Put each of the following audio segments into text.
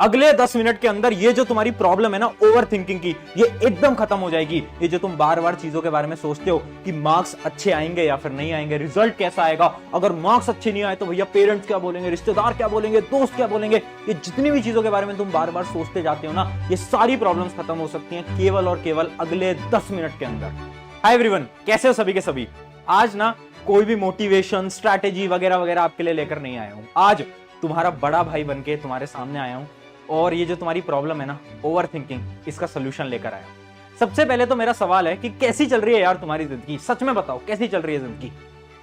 अगले 10 मिनट के अंदर ये जो तुम्हारी प्रॉब्लम है ना ओवर थिंकिंग की, ये एकदम खत्म हो जाएगी। ये जो तुम बार बार चीजों के बारे में सोचते हो कि मार्क्स अच्छे आएंगे या फिर नहीं आएंगे, रिजल्ट कैसा आएगा, अगर मार्क्स अच्छे नहीं आए तो भैया पेरेंट्स क्या बोलेंगे, रिश्तेदार क्या बोलेंगे, दोस्त क्या बोलेंगे, ये जितनी भी चीजों के बारे में तुम बार बार सोचते जाते हो ना, ये सारी प्रॉब्लम्स खत्म हो सकती हैं केवल और केवल अगले 10 मिनट के अंदर। हाय एवरीवन, कैसे हो सभी के सभी। आज ना कोई भी मोटिवेशन, स्ट्रैटेजी वगैरह वगैरह आपके लिए लेकर नहीं आया हूं। आज तुम्हारा बड़ा भाई बनके तुम्हारे सामने आया हूं और ये जो तुम्हारी प्रॉब्लम है ना ओवर थिंकिंग, इसका सोल्यूशन लेकर आया हूं। सबसे पहले तो मेरा सवाल है कि कैसी चल रही है यार तुम्हारी जिंदगी, सच में बताओ कैसी चल रही है जिंदगी।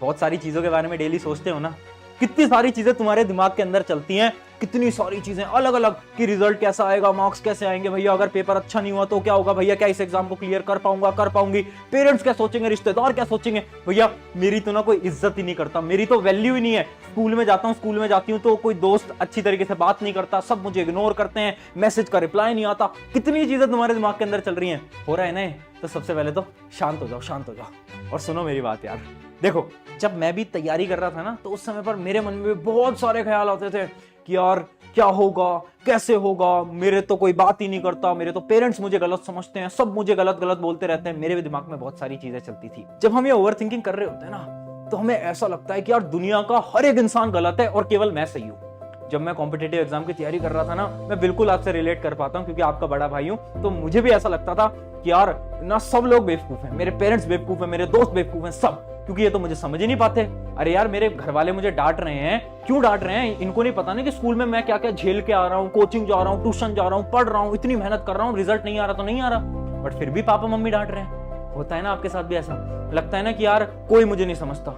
बहुत सारी चीजों के बारे में डेली सोचते हो ना, कितनी सारी चीजें तुम्हारे दिमाग के अंदर चलती हैं, कितनी सारी चीजें अलग अलग कि रिजल्ट कैसा आएगा, मार्क्स कैसे आएंगे, भैया अगर पेपर अच्छा नहीं हुआ तो क्या होगा, भैया क्या इस एग्जाम को क्लियर कर पाऊंगा, कर पाऊंगी, पेरेंट्स क्या सोचेंगे, रिश्तेदार क्या सोचेंगे, भैया मेरी तो ना कोई इज्जत ही नहीं करता, मेरी तो वैल्यू ही नहीं है। स्कूल में जाता हूँ, स्कूल में जाती हूँ तो कोई दोस्त अच्छी तरीके से बात नहीं करता, सब मुझे इग्नोर करते हैं, मैसेज का रिप्लाई नहीं आता। कितनी चीजें तुम्हारे दिमाग के अंदर चल रही हैं, हो रहा है ना। तो सबसे पहले तो शांत हो जाओ, शांत हो जाओ और सुनो मेरी बात यार। देखो, जब मैं भी तैयारी कर रहा था ना तो उस समय पर मेरे मन में बहुत सारे ख्याल आते थे कि यार क्या होगा, कैसे होगा, मेरे तो कोई बात ही नहीं करता, मेरे तो पेरेंट्स मुझे गलत समझते हैं, सब मुझे गलत गलत बोलते रहते हैं। मेरे भी दिमाग में बहुत सारी चीजें चलती थी। जब हम ये ओवर थिंकिंग कर रहे होते हैं ना तो हमें ऐसा लगता है कि यार दुनिया का हर एक इंसान गलत है और केवल मैं सही हूं। जब मैं कॉम्पिटिटिव एग्जाम की तैयारी कर रहा था ना, मैं बिल्कुल आपसे रिलेट कर पाता हूं क्योंकि आपका बड़ा भाई हूं। तो मुझे भी ऐसा लगता था कि यार ना सब लोग बेवकूफ हैं, मेरे पेरेंट्स बेवकूफ हैं, मेरे दोस्त बेवकूफ हैं, सब, क्योंकि ये तो मुझे समझ ही नहीं पाते। अरे यार मेरे घर वाले मुझे डांट रहे हैं, क्यों डांट रहे हैं, इनको नहीं पता ना कि स्कूल में मैं क्या क्या झेल के आ रहा हूँ, कोचिंग जा रहा हूँ, ट्यूशन जा रहा हूँ, पढ़ रहा हूँ, इतनी मेहनत कर रहा हूँ, रिजल्ट नहीं आ रहा तो नहीं आ रहा, बट फिर भी पापा मम्मी डांट रहे हैं। होता है ना आपके साथ भी ऐसा, लगता है ना कि यार कोई मुझे नहीं समझता,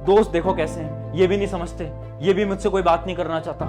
दोस्त देखो कैसे हैं, ये भी नहीं समझते, ये भी मुझसे कोई बात नहीं करना चाहता।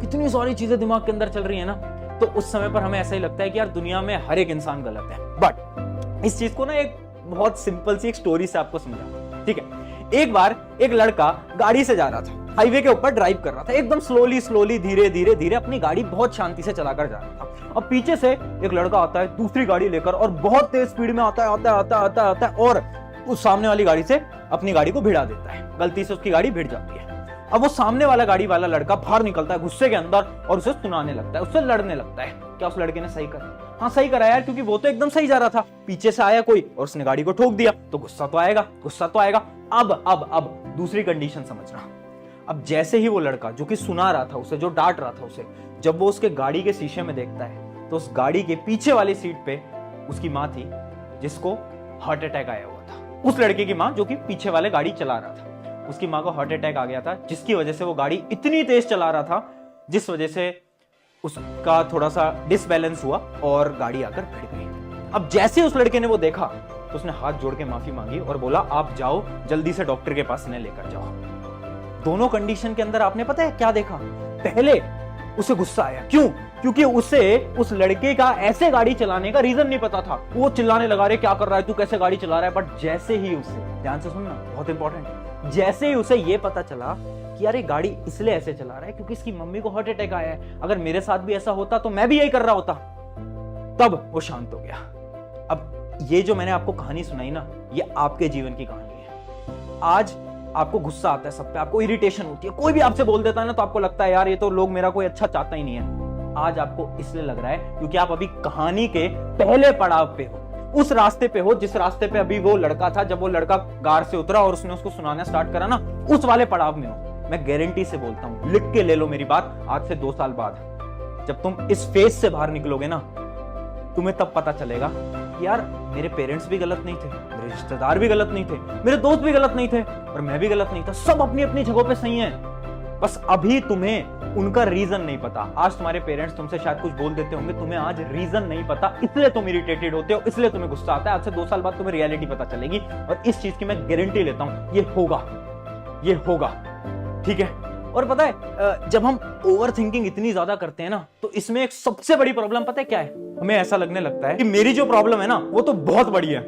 कितनी सारी चीजें दिमाग के अंदर चल रही है ना, तो उस समय पर हमें ऐसा ही लगता है कि यार दुनिया में हर एक इंसान गलत है। बट इस चीज को ना एक बहुत सिंपल सी एक स्टोरी से आपको समझाऊं, ठीक है। एक बार एक लड़का गाड़ी से जा रहा था, हाईवे के ऊपर ड्राइव कर रहा था, एकदम स्लोली धीरे धीरे धीरे अपनी गाड़ी बहुत शांति से चलाकर जा रहा था। अब पीछे से एक लड़का आता है दूसरी गाड़ी लेकर और बहुत तेज स्पीड में आता है और उस सामने वाली गाड़ी से अपनी गाड़ी को भिड़ा देता है। गलती से उसकी गाड़ी भिड़ जाती है। अब वो सामने वाला गाड़ी वाला लड़का बाहर निकलता है गुस्से के अंदर और उसे सुनाने लगता है, उससे लड़ने लगता है। क्या उस लड़के ने सही करा? हाँ सही करा यार, क्योंकि वो तो एकदम सही जा रहा था, पीछे से आया कोई और उसने गाड़ी को ठोक दिया तो गुस्सा तो आएगा, गुस्सा तो आएगा। अब दूसरी कंडीशन समझना। अब जैसे ही वो लड़का जो कि सुना रहा था उसे, जो डांट रहा था उसे, जब वो उसके गाड़ी के शीशे में देखता है तो उस गाड़ी के पीछे वाली सीट पे उसकी माँ थी जिसको हार्ट अटैक आया हुआ था। उस लड़के की माँ जो कि पीछे वाले गाड़ी चला रहा था, उसकी माँ को हार्ट अटैक आ गया था, जिसकी वजह से वो गाड़ी इतनी तेज चला रहा था जिस वजह से उसका थोड़ा सा डिसबैलेंस हुआ और गाड़ी आकर भिड़ गई। अब जैसे उस लड़के ने वो देखा तो उसने हाथ जोड़ के माफी मांगी और बोला आप जाओ जल्दी से डॉक्टर के पास इन्हें लेकर जाओ। दोनों कंडीशन के अंदर आपने पता है क्या देखा? पहले उसे गुस्सा आया, क्यों? क्योंकि उसे उस लड़के का ऐसे गाड़ी चलाने का रीजन नहीं पता था। वो चिल्लाने लगा, रे क्या कर रहा है तू, कैसे गाड़ी चला रहा है। बट जैसे ही उसे, ध्यान से सुनना बहुत इंपॉर्टेंट, जैसे ही उसे ये पता चला कि यार ये गाड़ी इसलिए ऐसे चला रहा है क्योंकि इसकी मम्मी को हार्ट अटैक आया है, अगर मेरे साथ भी ऐसा होता तो मैं भी यही कर रहा होता, तब वो शांत हो गया। अब ये जो मैंने आपको कहानी सुनाई ना, ये आपके जीवन की कहानी है। आज आपको गुस्सा आता है सब पे, आपको इरिटेशन होती है, कोई भी आपसे बोल देता है ना तो आपको लगता है यार ये तो लोग मेरा कोई अच्छा चाहता ही नहीं है। आज आपको इसलिए लग रहा है क्योंकि आप अभी कहानी के पहले पड़ाव पे हो, उस रास्ते पे हो जिस रास्ते पे अभी वो लड़का था। जब वो लड़का कार से उतरा और उसने उसको सुनाना स्टार्ट करा ना, उस वाले पड़ाव में हो। मैं गारंटी से बोलता हूं, लिख के ले लो मेरी बात, आज से 2 साल बाद जब तुम इस फेज से बाहर निकलोगे ना, तुम्हें तब पता चलेगा कि यार मेरे पेरेंट्स भी गलत नहीं थे, मेरे रिश्तेदार भी गलत नहीं थे, मेरे दोस्त भी गलत नहीं थे और मैं भी गलत नहीं था। सब अपनी अपनी जगहों पे सही हैं, बस अभी तुम्हें उनका रीजन नहीं पता। आज तुम्हारे पेरेंट्स तुमसे शायद कुछ बोल देते होंगे, तुम्हें आज रीजन नहीं पता, इसलिए तुम इरिटेटेड होते हो, इसलिए तुम्हें गुस्सा आता है। आज से 2 साल बाद तुम्हें रियलिटी पता चलेगी और इस चीज की मैं गारंटी लेता हूं, ये होगा, ठीक है। और पता है जब हम ओवर थिंकिंग इतनी ज्यादा करते हैं ना, तो इसमें एक सबसे बड़ी प्रॉब्लम पता है क्या है? हमें ऐसा लगने लगता है कि मेरी जो प्रॉब्लम है ना वो तो बहुत बड़ी है।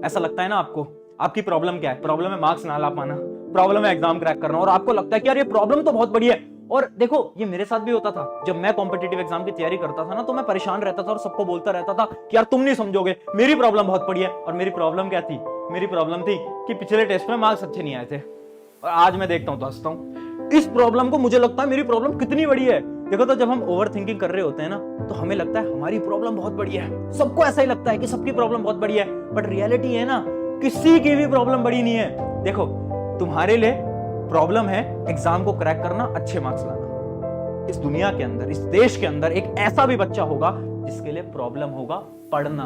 ऐसा लगता है ना आपको? आपकी प्रॉब्लम क्या है? प्रॉब्लम है मार्क्स ना ला पाना, प्रॉब्लम है एग्जाम क्रैक करना, और आपको लगता है कि यार ये प्रॉब्लम तो बहुत बड़ी है। और देखो ये मेरे साथ भी होता था, जब मैं कॉम्पिटिटिव एग्जाम की तैयारी करता था ना तो मैं परेशान रहता था और सबको बोलता रहता था कि यार तुम नहीं समझोगे, मेरी प्रॉब्लम बहुत बड़ी है। और मेरी प्रॉब्लम क्या थी? मेरी प्रॉब्लम थी कि पिछले टेस्ट में मार्क्स अच्छे नहीं आए थे, और आज मैं देखता हूं तो हंसता हूं। इस प्रॉब्लम को मुझे लगता है मेरी प्रॉब्लम कितनी बड़ी है, देखो, तो जब हम ओवर थिंकिंग कर रहे होते हैं ना, तो हमें लगता है हमारी प्रॉब्लम बहुत बड़ी है। सबको ऐसा ही लगता है कि सबकी प्रॉब्लम बहुत बड़ी है, बट रियलिटी है ना, किसी की भी प्रॉब्लम बड़ी नहीं है। देखो, तुम्हारे लिए प्रॉब्लम है एग्जाम को क्रैक करना, अच्छे मार्क्स लाना। इस दुनिया के अंदर, इस देश के अंदर एक ऐसा भी बच्चा होगा जिसके लिए प्रॉब्लम होगा पढ़ना।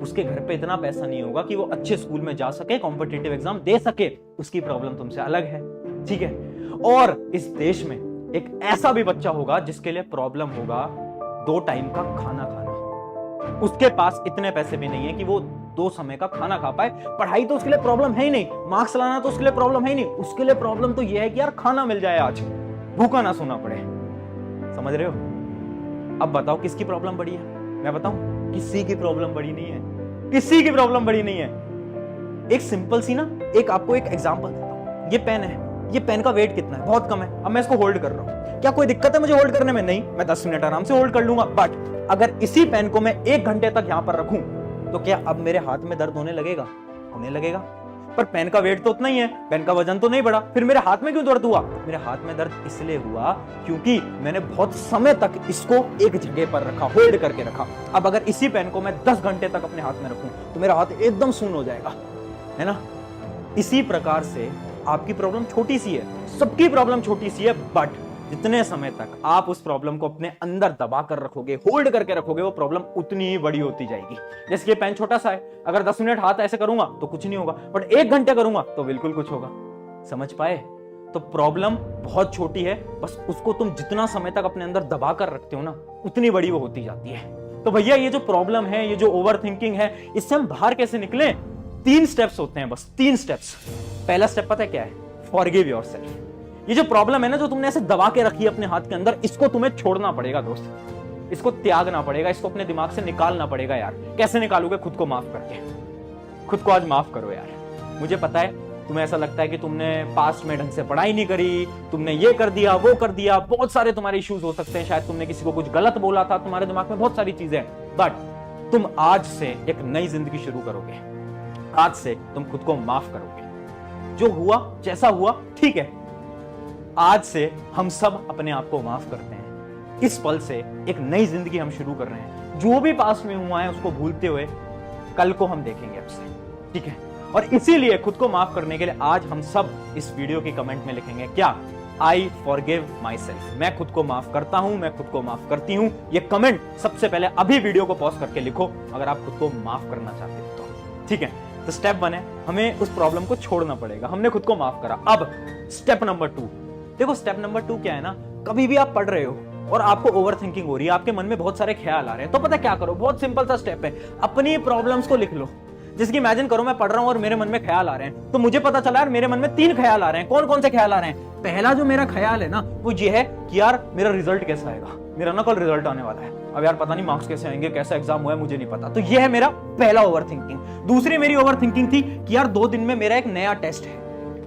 उसके घर पे इतना पैसा नहीं होगा कि वो अच्छे स्कूल में जा सके, कॉम्पिटिटिव एग्जाम दे सके। उसकी प्रॉब्लम तुमसे अलग है, ठीक है। और इस देश में एक ऐसा भी बच्चा होगा जिसके लिए प्रॉब्लम होगा 2 टाइम का खाना खाना। उसके पास इतने पैसे भी नहीं है कि वो 2 समय का खाना खा पाए। पढ़ाई तो उसके लिए प्रॉब्लम है ही नहीं, मार्क्स लाना तो उसके लिए प्रॉब्लम है ही नहीं। उसके लिए प्रॉब्लम तो यह है कि यार खाना मिल जाए, आज भूखा ना सोना पड़े। समझ रहे हो? अब बताओ किसकी प्रॉब्लम बड़ी है? मैं बताऊं, किसी की प्रॉब्लम बड़ी नहीं है, किसी की प्रॉब्लम बड़ी नहीं है। एक सिंपल सी ना, एक आपको एक एग्जांपल देता हूं। ये पेन है, ये पेन का वेट कितना है? बहुत कम है। अब मैं इसको होल्ड कर रहा हूं, क्या कोई दिक्कत है मुझे होल्ड करने में? नहीं, मैं 10 मिनट आराम से होल्ड कर लूंगा। बट अगर इसी पेन को मैं 1 घंटे तक यहां पर रखूं, तो क्या अब मेरे हाथ में दर्द होने लगेगा? होने लगेगा। पर पेन का वेट तो उतना ही है, पेन का वजन तो नहीं बढ़ा, फिर मेरे हाथ में क्यों दर्द हुआ? मेरे हाथ में दर्द इसलिए हुआ क्योंकि मैंने बहुत समय तक इसको एक जगह पर रखा, होल्ड करके रखा। अब अगर इसी पेन को मैं 10 घंटे तक अपने हाथ में रखूं, तो मेरा हाथ एकदम सून हो जाएगा, है ना? इसी प्रकार से आपकी प्रॉब्लम छोटी सी है, सबकी प्रॉब्लम छोटी सी है, बट जितने समय तक आप उस प्रॉब्लम को अपने अंदर दबा कर रखोगे, होल्ड करके रखोगे, वो प्रॉब्लम उतनी ही बड़ी होती जाएगी। जैसे ये पेन छोटा सा है, अगर 10 मिनट हाथ ऐसे करूंगा तो कुछ नहीं होगा, बट 1 घंटे करूंगा तो बिल्कुल कुछ होगा। समझ पाए? तो प्रॉब्लम बहुत छोटी है, बस उसको तुम जितना समय तक अपने अंदर दबा कर रखते हो ना, उतनी बड़ी वो होती जाती है। तो भैया, ये जो प्रॉब्लम है, ये जो ओवर थिंकिंग है, इससे हम बाहर कैसे निकले? 3 स्टेप्स होते हैं, बस 3 स्टेप्स। पहला स्टेप पता है क्या है? Forgive yourself. ये जो प्रॉब्लम है ना, जो तुमने ऐसे दबा के रखी है अपने हाथ के अंदर, इसको तुम्हें छोड़ना पड़ेगा दोस्त, इसको त्यागना पड़ेगा, इसको अपने दिमाग से निकालना पड़ेगा। यार कैसे निकालोगे? खुद को माफ करके। खुद को आज माफ करो यार। मुझे पता है तुम्हें ऐसा लगता है कि तुमने पास्ट में ढंग से पढ़ाई नहीं करी, तुमने ये कर दिया, वो कर दिया, बहुत सारे तुम्हारे इश्यूज हो सकते हैं, शायद तुमने किसी को कुछ गलत बोला था, तुम्हारे दिमाग में बहुत सारी चीजें हैं। बट तुम आज से एक नई जिंदगी शुरू करोगे। आज से तुम खुद को माफ करोगे। जो हुआ, जैसा हुआ, ठीक है। आज से हम सब अपने आप को माफ करते हैं। इस पल से एक नई जिंदगी हम शुरू कर रहे हैं। जो भी पास्ट में हुआ है उसको भूलते हुए कल को हम देखेंगे अब से, ठीक है? और इसीलिए खुद को माफ करने के लिए आज हम सब इस वीडियो के कमेंट में लिखेंगे क्या? I forgive my self. मैं खुद को माफ करता हूं, मैं खुद को माफ करती हूं। ये कमेंट सबसे पहले अभी वीडियो को पॉज करके लिखो, अगर आप खुद को माफ करना चाहते हो तो, ठीक है? तो स्टेप 1 है, हमें उस प्रॉब्लम को छोड़ना पड़ेगा। हमने खुद को माफ करा। अब स्टेप नंबर 2, देखो स्टेप नंबर 2 क्या है ना, कभी भी आप पढ़ रहे हो और आपको ओवर थिंकिंग हो रही है, आपके मन में बहुत सारे ख्याल आ रहे हैं, तो पता क्या करो? बहुत सिंपल सा स्टेप है, अपनी प्रॉब्लम्स को लिख लो। जैसे कि इमेजिन करो मैं पढ़ रहा हूं और मेरे मन में ख्याल आ रहे हैं, तो मुझे पता चला यार मेरे मन में 3 ख्याल आ रहे हैं। कौन कौन से ख्याल आ रहे हैं? पहला जो मेरा ख्याल है ना, वो ये है कि यार मेरा रिजल्ट कैसा आएगा, मेरा ना कल रिजल्ट आने वाला है, अब यार पता नहीं मार्क्स कैसे आएंगे, कैसा एग्जाम हुआ है मुझे नहीं पता। तो ये है मेरा पहला ओवर थिंकिंग। दूसरी मेरी ओवर थिंकिंग थी कि यार 2 दिन में मेरा एक नया टेस्ट है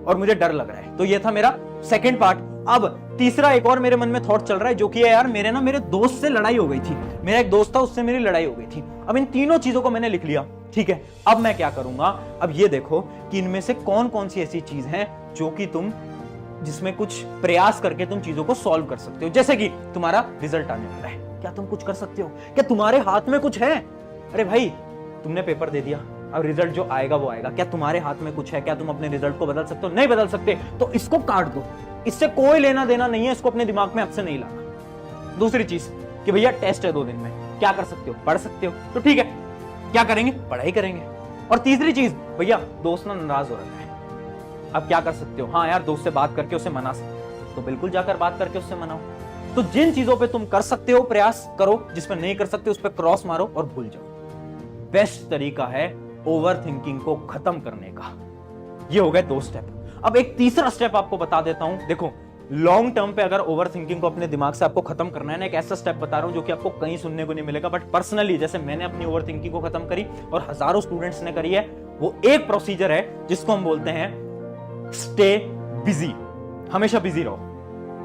और मुझे डर लग रहा है, तो ये था मेरा सेकेंड पार्ट। अब तीसरा एक और मेरे मन में थॉट चल रहा है, जो कि है यार मेरे दोस्त से लड़ाई हो गई थी, मेरा एक दोस्त था उससे मेरी लड़ाई हो गई थी। अब इन तीनों चीजों को मैंने लिख लिया, ठीक है? अब मैं क्या करूंगा? अब ये देखो कि इनमें से कौन कौन सी ऐसी चीज है जो कि तुम, जिसमें कुछ प्रयास करके तुम चीजों को सॉल्व कर सकते हो। जैसे कि तुम्हारा रिजल्ट आने वाला है, क्या तुम कुछ कर सकते हो? क्या तुम्हारे हाथ में कुछ है? अरे भाई, तुमने पेपर दे दिया, अब रिजल्ट जो आएगा वो आएगा। क्या तुम्हारे हाथ में कुछ है? क्या तुम अपने रिजल्ट को बदल सकते हो? नहीं बदल सकते, तो इसको काट दो, इससे कोई लेना देना नहीं है, इसको अपने दिमाग में अब से नहीं लाना। दूसरी चीज कि भैया टेस्ट है 2 दिन में, क्या कर सकते हो? पढ़ सकते हो, तो ठीक है, क्या करेंगे? पढ़ाई करेंगे। और तीसरी चीज, भैया दोस्त ना नाराज हो रहा है, अब क्या कर सकते हो? हाँ यार, दोस्त से बात करके उसे मना सकते हो, तो बिल्कुल जाकर बात करके उससे मनाओ। तो जिन चीजों पे तुम कर सकते हो प्रयास करो, जिसमें नहीं कर सकते उस पर क्रॉस मारो और भूल जाओ। बेस्ट तरीका है ओवर थिंकिंग को खत्म करने का। ये हो गए 2 स्टेप। अब एक तीसरा स्टेप आपको बता देता हूं। देखो, लॉन्ग टर्म पे अगर ओवर थिंकिंग को अपने दिमाग से आपको खत्म करना है ना, एक ऐसा स्टेप बता रहा हूं जो कि आपको कहीं सुनने को नहीं मिलेगा, बट पर्सनली जैसे मैंने अपनी ओवर थिंकिंग को खत्म करी और हजारों स्टूडेंट्स ने करी है, वो एक प्रोसीजर है जिसको हम बोलते हैं स्टे बिजी। हमेशा बिजी रहो।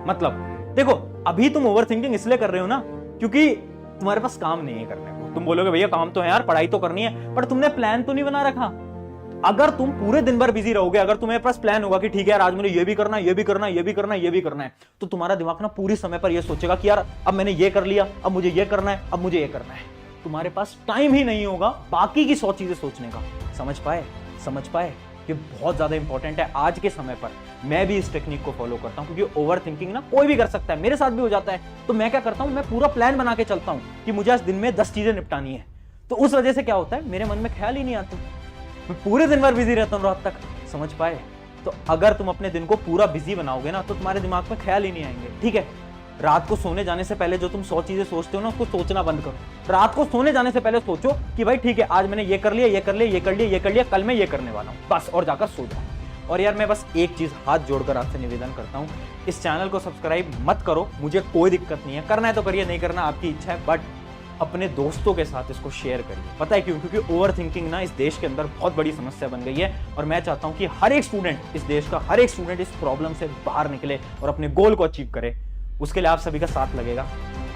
मतलब देखो, अभी तुम ओवर थिंकिंग इसलिए कर रहे हो ना क्योंकि तुम्हारे पास काम नहीं है करने को। तुम बोलोगे भैया काम तो है यार, पढ़ाई तो करनी है, पर तुमने प्लान तो नहीं बना रखा। अगर तुम पूरे दिन भर बिजी रहोगे, अगर तुम्हारे पास प्लान होगा कि ठीक है यार आज मुझे ये भी करना है, ये भी करना है, ये भी करना है, ये भी करना है, तो तुम्हारा दिमाग ना पूरी समय पर ये सोचेगा कि यार अब मैंने ये कर लिया, अब मुझे ये करना है, अब मुझे ये करना है। तुम्हारे पास टाइम ही नहीं होगा बाकी की 100 चीजें सोचने का। समझ पाए ये बहुत ज्यादा इंपॉर्टेंट है आज के समय पर। मैं भी इस टेक्निक को फॉलो करता हूं क्योंकि ओवर थिंकिंग ना कोई भी कर सकता है, मेरे साथ भी हो जाता है। तो मैं क्या करता हूं, मैं पूरा प्लान बना के चलता हूं कि मुझे आज दिन में 10 चीजें निपटानी है। तो उस वजह से क्या होता है, मेरे मन में ख्याल ही नहीं आते, मैं पूरे दिन भर बिजी रहता हूं रात तक। समझ पाए? तो अगर तुम अपने दिन को पूरा बिजी बनाओगे ना तो तुम्हारे दिमाग में ख्याल ही नहीं आएंगे। ठीक है, रात को सोने जाने से पहले जो तुम 100 चीजें सोचते हो ना उसको सोचना बंद करो। रात को सोने जाने से पहले सोचो कि भाई ठीक है आज मैंने ये कर लिया, ये कर लिया, ये कर लिया, ये कर लिया, कल मैं ये करने वाला हूं, बस, और जाकर सो जाओ। और यार मैं बस एक चीज हाथ जोड़कर आपसे निवेदन करता हूं, इस चैनल को सब्सक्राइब मत करो, मुझे कोई दिक्कत नहीं है, करना है तो करिए, नहीं करना आपकी इच्छा है, बट अपने दोस्तों के साथ इसको शेयर करिए। पता है क्यों? क्योंकि ओवर थिंकिंग ना इस देश के अंदर बहुत बड़ी समस्या बन गई है और मैं चाहता हूं कि हर एक स्टूडेंट, इस देश का हर एक स्टूडेंट इस प्रॉब्लम से बाहर निकले और अपने गोल को अचीव करे। उसके लिए आप सभी का साथ लगेगा।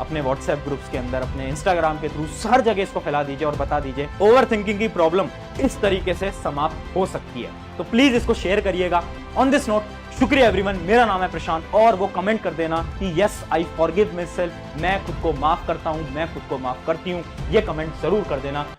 अपने व्हाट्सएप ग्रुप्स के अंदर, अपने इंस्टाग्राम के थ्रू हर जगह इसको फैला दीजिए और बता दीजिए ओवर थिंकिंग की प्रॉब्लम इस तरीके से समाप्त हो सकती है। तो प्लीज इसको शेयर करिएगा। ऑन दिस नोट, शुक्रिया एवरीवन। मेरा नाम है प्रशांत और वो कमेंट कर देना कि yes I forgive my self, मैं खुद को माफ करता हूं, मैं खुद को माफ करती हूं, ये कमेंट जरूर कर देना।